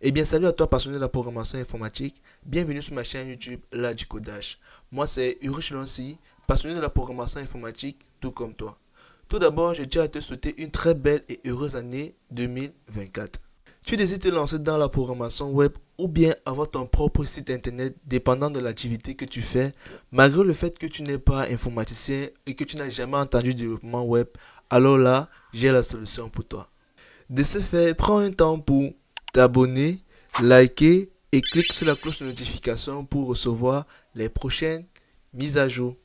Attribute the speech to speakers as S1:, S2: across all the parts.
S1: Eh bien, salut à toi passionné de la programmation informatique. Bienvenue sur ma chaîne YouTube, L'Art du Codage. Moi, c'est Urich Lancy, passionné de la programmation informatique, tout comme toi. Tout d'abord, je tiens à te souhaiter une très belle et heureuse année 2024. Tu décides de te lancer dans la programmation web ou bien avoir ton propre site internet dépendant de l'activité que tu fais, malgré le fait que tu n'es pas informaticien et que tu n'as jamais entendu de développement web, alors là, j'ai la solution pour toi. De ce fait, prends un temps pour t'abonner, liker et clique sur la cloche de notification pour recevoir les prochaines mises à jour.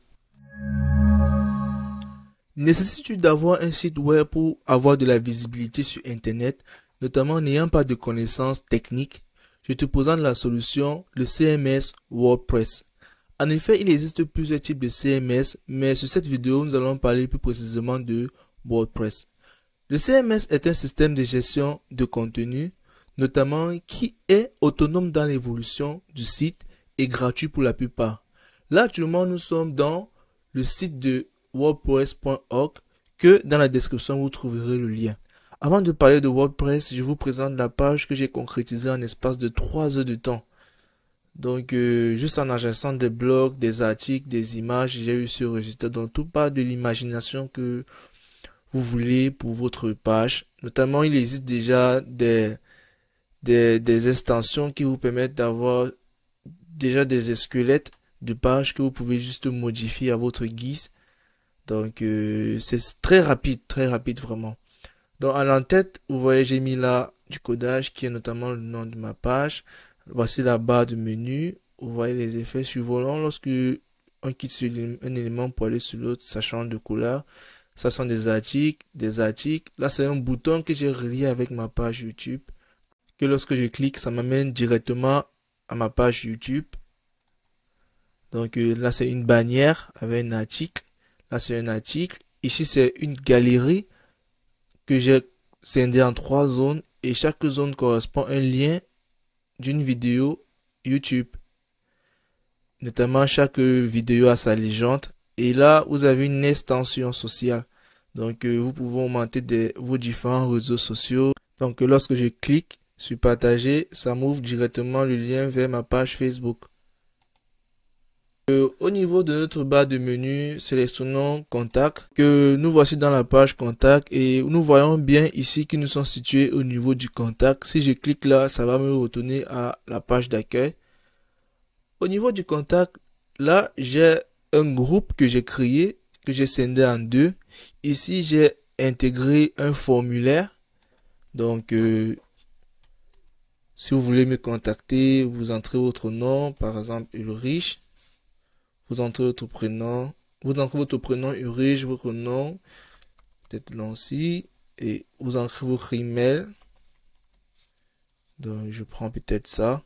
S1: Nécessites-tu d'avoir un site web pour avoir de la visibilité sur Internet, notamment n'ayant pas de connaissances techniques? Je te présente la solution, le CMS WordPress. En effet, il existe plusieurs types de CMS, mais sur cette vidéo, nous allons parler plus précisément de WordPress. Le CMS est un système de gestion de contenu, notamment qui est autonome dans l'évolution du site et gratuit pour la plupart. Là, actuellement, nous sommes dans le site de wordpress.org que dans la description, vous trouverez le lien. Avant de parler de WordPress, je vous présente la page que j'ai concrétisée en espace de 3 heures de temps. Donc, juste en agençant des blogs, des articles, des images, j'ai eu ce résultat. Donc, tout part de l'imagination que vous voulez pour votre page. Notamment, il existe déjà des extensions qui vous permettent d'avoir déjà des squelettes de pages que vous pouvez juste modifier à votre guise. Donc, c'est très rapide vraiment. Donc, à l'entête, vous voyez, j'ai mis là du codage qui est notamment le nom de ma page. Voici la barre de menu. Vous voyez les effets survolants. Lorsque on quitte sur un élément pour aller sur l'autre, ça change de couleur. Ça sont des articles, Là, c'est un bouton que j'ai relié avec ma page YouTube. Que lorsque je clique, ça m'amène directement à ma page YouTube. Donc là, c'est une bannière avec un article. Là, c'est un article. Ici, c'est une galerie que j'ai scindée en 3 zones. Et chaque zone correspond à un lien d'une vidéo YouTube. Notamment, chaque vidéo a sa légende. Et là, vous avez une extension sociale. Donc, vous pouvez augmenter vos différents réseaux sociaux. Donc, lorsque je clique sur partager, ça m'ouvre directement le lien vers ma page Facebook. Au niveau de notre barre de menu, sélectionnons Contact, que nous voici dans la page Contact et nous voyons bien ici que nous sommes situés au niveau du contact. Si je clique là, ça va me retourner à la page d'accueil. Au niveau du contact, là, j'ai un groupe que j'ai créé, que j'ai scindé en 2. Ici, j'ai intégré un formulaire. Donc, si vous voulez me contacter, vous entrez votre nom, par exemple Ulrich. Vous entrez votre prénom. Vous entrez votre prénom Ulrich, votre nom, peut-être Lancy, et vous entrez votre email. Donc, je prends peut-être ça.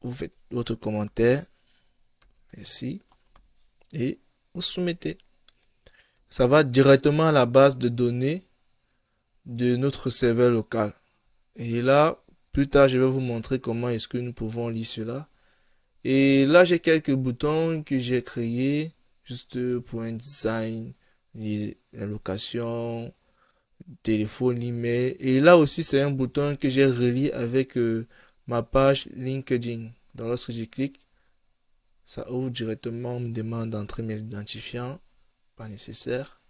S1: Vous faites votre commentaire. Merci. Et vous soumettez. Ça va directement à la base de données de notre serveur local. Et là, plus tard, je vais vous montrer comment est-ce que nous pouvons lire cela. Et là, j'ai quelques boutons que j'ai créés juste pour un design, la location, téléphone, email. Et là aussi, c'est un bouton que j'ai relié avec ma page LinkedIn. Donc, lorsque je clique, ça ouvre directement, on me demande d'entrer mes identifiants, pas nécessaire.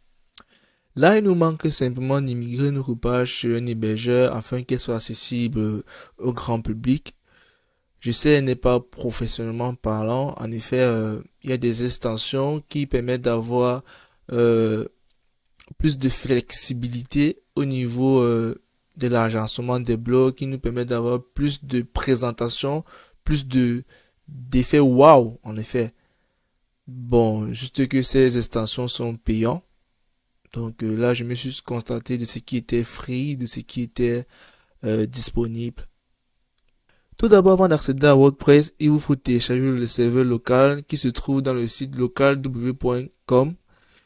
S1: Là, il nous manque simplement d'immigrer notre page sur un hébergeur afin qu'elle soit accessible au grand public. Je sais, elle n'est pas professionnellement parlant. En effet, il y a des extensions qui permettent d'avoir plus de flexibilité au niveau de l'agencement des blogs, qui nous permet d'avoir plus de présentation, plus d'effets wow, en effet. Bon, juste que ces extensions sont payantes. Donc là, je me suis constaté de ce qui était free, de ce qui était disponible. Tout d'abord, avant d'accéder à WordPress, il vous faut télécharger le serveur local qui se trouve dans le site localw.com,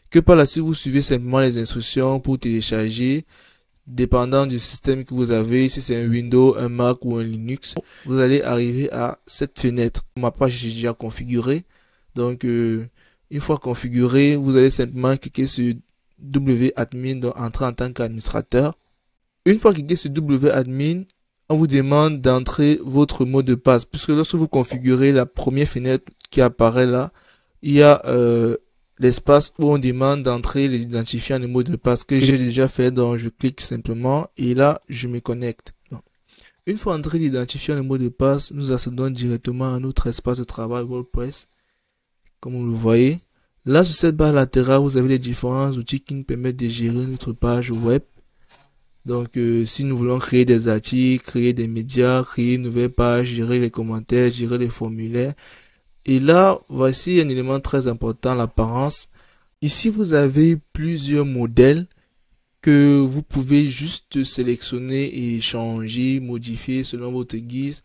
S1: que par la suite vous suivez simplement les instructions pour télécharger, dépendant du système que vous avez. Si c'est un Windows, un Mac ou un Linux, vous allez arriver à cette fenêtre. Ma page est déjà configurée. Donc, une fois configurée, vous allez simplement cliquer sur wAdmin, donc entrer en tant qu'administrateur. Une fois cliqué sur wAdmin, on vous demande d'entrer votre mot de passe, puisque lorsque vous configurez la première fenêtre qui apparaît là, il y a l'espace où on demande d'entrer les identifiants de mot de passe que j'ai déjà fait, donc je clique simplement et là je me connecte. Une fois entré l'identifiant de mot de passe, nous accédons directement à notre espace de travail WordPress, comme vous le voyez. Là, sur cette barre latérale, vous avez les différents outils qui nous permettent de gérer notre page web. Donc, si nous voulons créer des articles, créer des médias, créer une nouvelle page, gérer les commentaires, gérer les formulaires. Et là, voici un élément très important, l'apparence. Ici, vous avez plusieurs modèles que vous pouvez juste sélectionner et changer, modifier selon votre guise.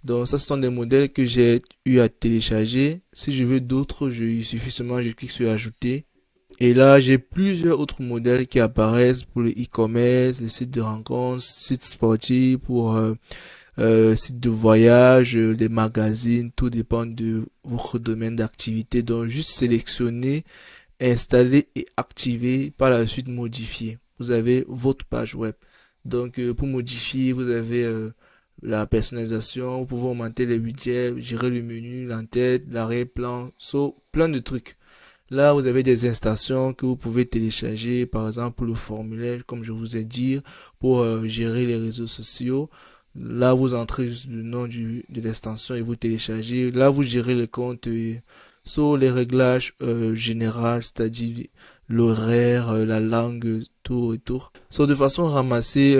S1: Donc, ça, ce sont des modèles que j'ai eu à télécharger. Si je veux d'autres, il suffit seulement, je clique sur ajouter. Et là, j'ai plusieurs autres modèles qui apparaissent pour le e-commerce, les sites de rencontres, sites sportifs, pour sites de voyage, les magazines. Tout dépend de votre domaine d'activité. Donc, juste sélectionner, installer et activer, par la suite modifier. Vous avez votre page web. Donc, pour modifier, vous avez la personnalisation, vous pouvez augmenter les widgets, gérer le menu, l'entête, l'arrière-plan, plein de trucs. Là, vous avez des installations que vous pouvez télécharger, par exemple le formulaire, comme je vous ai dit, pour gérer les réseaux sociaux. Là, vous entrez juste le nom de l'extension et vous téléchargez. Là, vous gérez les comptes sur les réglages généraux, c'est-à-dire l'horaire, la langue, tout et tout. De façon ramassée,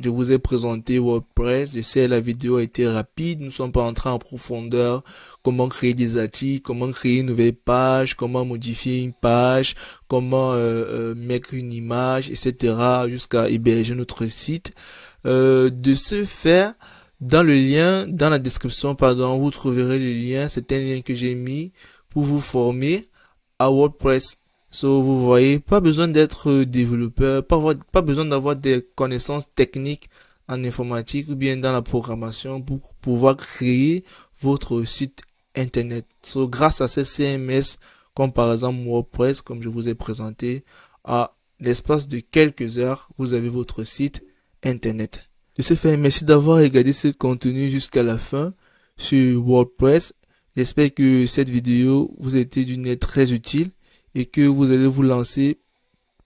S1: je vous ai présenté WordPress. Je sais, la vidéo a été rapide. Nous ne sommes pas entrés en profondeur. Comment créer des articles, comment créer une nouvelle page, comment modifier une page, comment mettre une image, etc. jusqu'à héberger notre site. De ce fait, dans le lien, dans la description, pardon, vous trouverez le lien. C'est un lien que j'ai mis pour vous former à WordPress. Vous voyez, pas besoin d'être développeur, pas besoin d'avoir des connaissances techniques en informatique ou bien dans la programmation pour pouvoir créer votre site internet. Grâce à ces CMS, comme par exemple WordPress, comme je vous ai présenté, à l'espace de quelques heures, vous avez votre site internet. De ce fait, merci d'avoir regardé ce contenu jusqu'à la fin sur WordPress. J'espère que cette vidéo vous a été d'une aide très utile et que vous allez vous lancer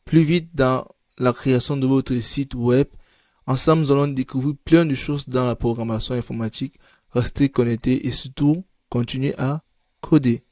S1: plus vite dans la création de votre site web. Ensemble, nous allons découvrir plein de choses dans la programmation informatique. Restez connectés et surtout, continuez à coder.